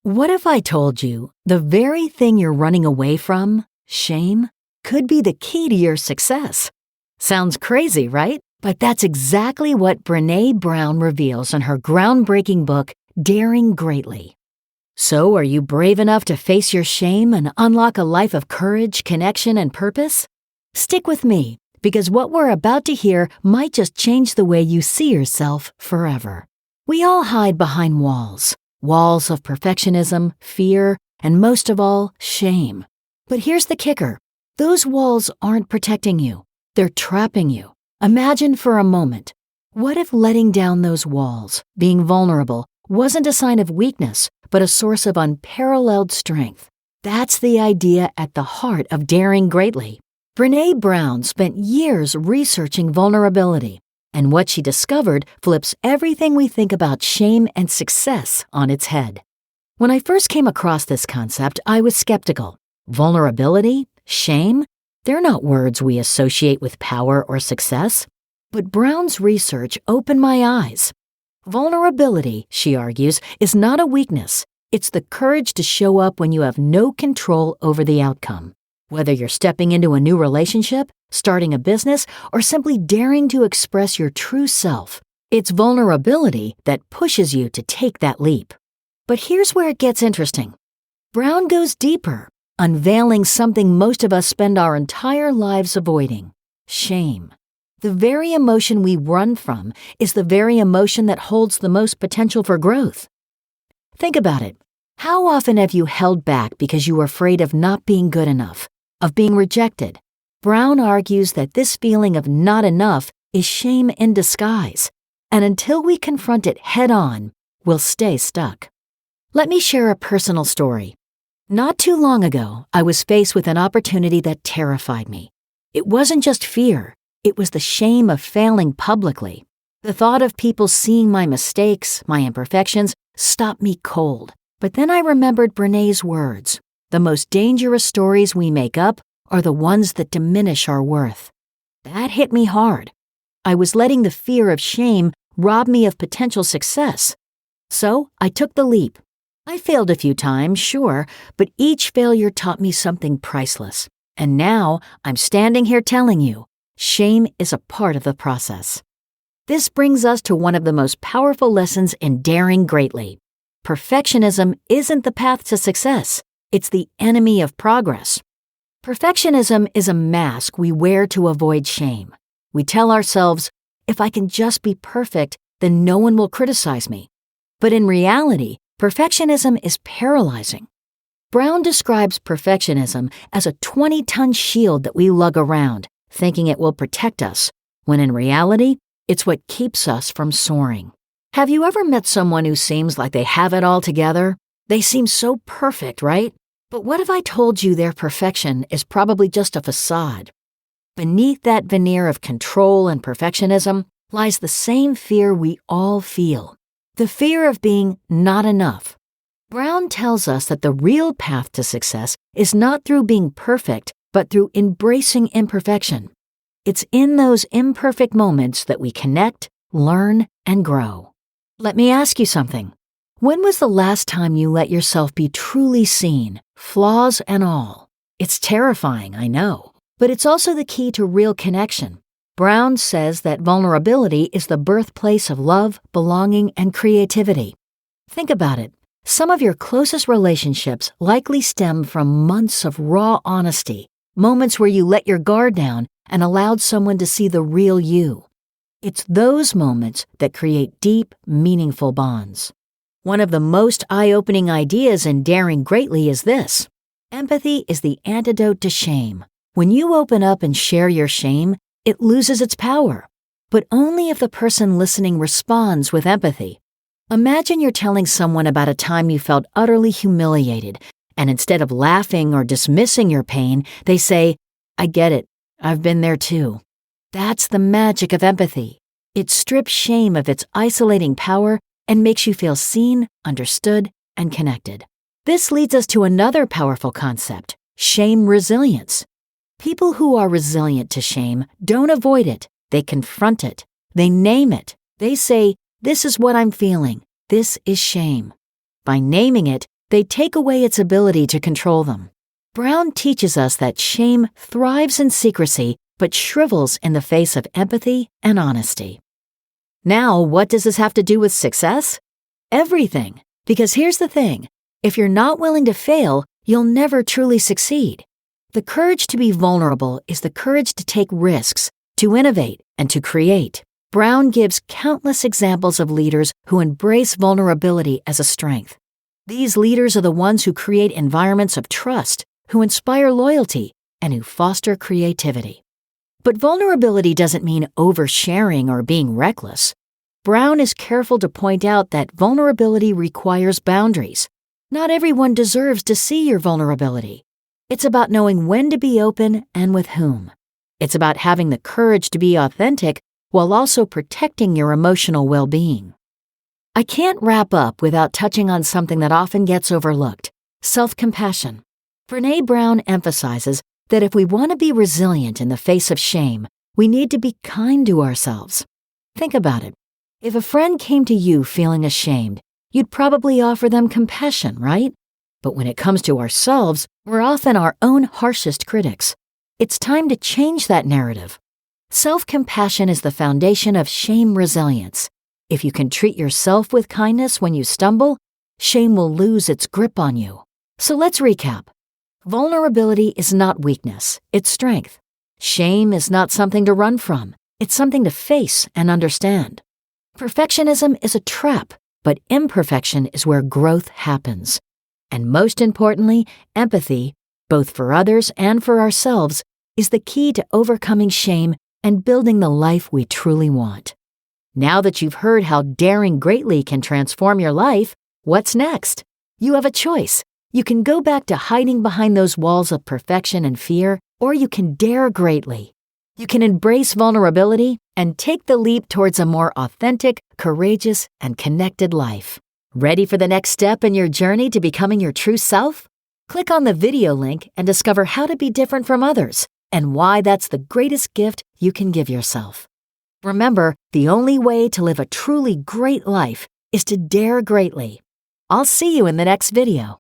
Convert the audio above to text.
What if I told you the very thing you're running away from, shame, could be the key to your success? Sounds crazy, right? But that's exactly what Brené Brown reveals in her groundbreaking book, Daring Greatly. So, are you brave enough to face your shame and unlock a life of courage, connection, and purpose? Stick with me, because what we're about to hear might just change the way you see yourself forever. We all hide behind walls. Walls of perfectionism, fear, and most of all, shame. But here's the kicker. Those walls aren't protecting you. They're trapping you. Imagine for a moment, what if letting down those walls, being vulnerable, wasn't a sign of weakness, but a source of unparalleled strength? That's the idea at the heart of Daring Greatly. Brené Brown spent years researching vulnerability, and what she discovered flips everything we think about shame and success on its head. When I first came across this concept, I was skeptical. Vulnerability? Shame? They're not words we associate with power or success. But Brown's research opened my eyes. Vulnerability, she argues, is not a weakness. It's the courage to show up when you have no control over the outcome. Whether you're stepping into a new relationship, starting a business, or simply daring to express your true self, it's vulnerability that pushes you to take that leap. But here's where it gets interesting. Brown goes deeper, unveiling something most of us spend our entire lives avoiding: shame. The very emotion we run from is the very emotion that holds the most potential for growth. Think about it. How often have you held back because you were afraid of not being good enough, of being rejected? Brown argues that this feeling of not enough is shame in disguise, and until we confront it head-on, we'll stay stuck. Let me share a personal story. Not too long ago, I was faced with an opportunity that terrified me. It wasn't just fear, it was the shame of failing publicly. The thought of people seeing my mistakes, my imperfections, stopped me cold. But then I remembered Brené's words: the most dangerous stories we make up are the ones that diminish our worth. That hit me hard. I was letting the fear of shame rob me of potential success. So I took the leap. I failed a few times, sure, but each failure taught me something priceless. And now I'm standing here telling you, shame is a part of the process. This brings us to one of the most powerful lessons in Daring Greatly. Perfectionism isn't the path to success. It's the enemy of progress. Perfectionism is a mask we wear to avoid shame. We tell ourselves, if I can just be perfect, then no one will criticize me. But in reality, perfectionism is paralyzing. Brown describes perfectionism as a 20-ton shield that we lug around, thinking it will protect us, when in reality, it's what keeps us from soaring. Have you ever met someone who seems like they have it all together? They seem so perfect, right? But what if I told you their perfection is probably just a facade? Beneath that veneer of control and perfectionism lies the same fear we all feel: the fear of being not enough. Brown tells us that the real path to success is not through being perfect, but through embracing imperfection. It's in those imperfect moments that we connect, learn, and grow. Let me ask you something. When was the last time you let yourself be truly seen, flaws and all? It's terrifying, I know, but it's also the key to real connection. Brown says that vulnerability is the birthplace of love, belonging, and creativity. Think about it. Some of your closest relationships likely stem from months of raw honesty, moments where you let your guard down and allowed someone to see the real you. It's those moments that create deep, meaningful bonds. One of the most eye-opening ideas in Daring Greatly is this: empathy is the antidote to shame. When you open up and share your shame, it loses its power, but only if the person listening responds with empathy. Imagine you're telling someone about a time you felt utterly humiliated, and instead of laughing or dismissing your pain, they say, "I get it. I've been there too." That's the magic of empathy. It strips shame of its isolating power and makes you feel seen, understood, and connected. This leads us to another powerful concept: shame resilience. People who are resilient to shame don't avoid it. They confront it. They name it. They say, "This is what I'm feeling. This is shame." By naming it, They take away its ability to control them. Brown teaches us that shame thrives in secrecy but shrivels in the face of empathy and honesty. Now, what does this have to do with success? Everything. Because here's the thing. If you're not willing to fail, you'll never truly succeed. The courage to be vulnerable is the courage to take risks, to innovate, and to create. Brown gives countless examples of leaders who embrace vulnerability as a strength. These leaders are the ones who create environments of trust, who inspire loyalty, and who foster creativity. But vulnerability doesn't mean oversharing or being reckless. Brown is careful to point out that vulnerability requires boundaries. Not everyone deserves to see your vulnerability. It's about knowing when to be open and with whom. It's about having the courage to be authentic while also protecting your emotional well-being. I can't wrap up without touching on something that often gets overlooked: self-compassion. Brené Brown emphasizes that if we want to be resilient in the face of shame, we need to be kind to ourselves. Think about it. If a friend came to you feeling ashamed, you'd probably offer them compassion, right? But when it comes to ourselves, we're often our own harshest critics. It's time to change that narrative. Self-compassion is the foundation of shame resilience. If you can treat yourself with kindness when you stumble, shame will lose its grip on you. So let's recap. Vulnerability is not weakness, it's strength. Shame is not something to run from, it's something to face and understand. Perfectionism is a trap, but imperfection is where growth happens. And most importantly, empathy, both for others and for ourselves, is the key to overcoming shame and building the life we truly want. Now that you've heard how daring greatly can transform your life, what's next? You have a choice. You can go back to hiding behind those walls of perfection and fear, or you can dare greatly. You can embrace vulnerability and take the leap towards a more authentic, courageous, and connected life. Ready for the next step in your journey to becoming your true self? Click on the video link and discover how to be different from others and why that's the greatest gift you can give yourself. Remember, the only way to live a truly great life is to dare greatly. I'll see you in the next video.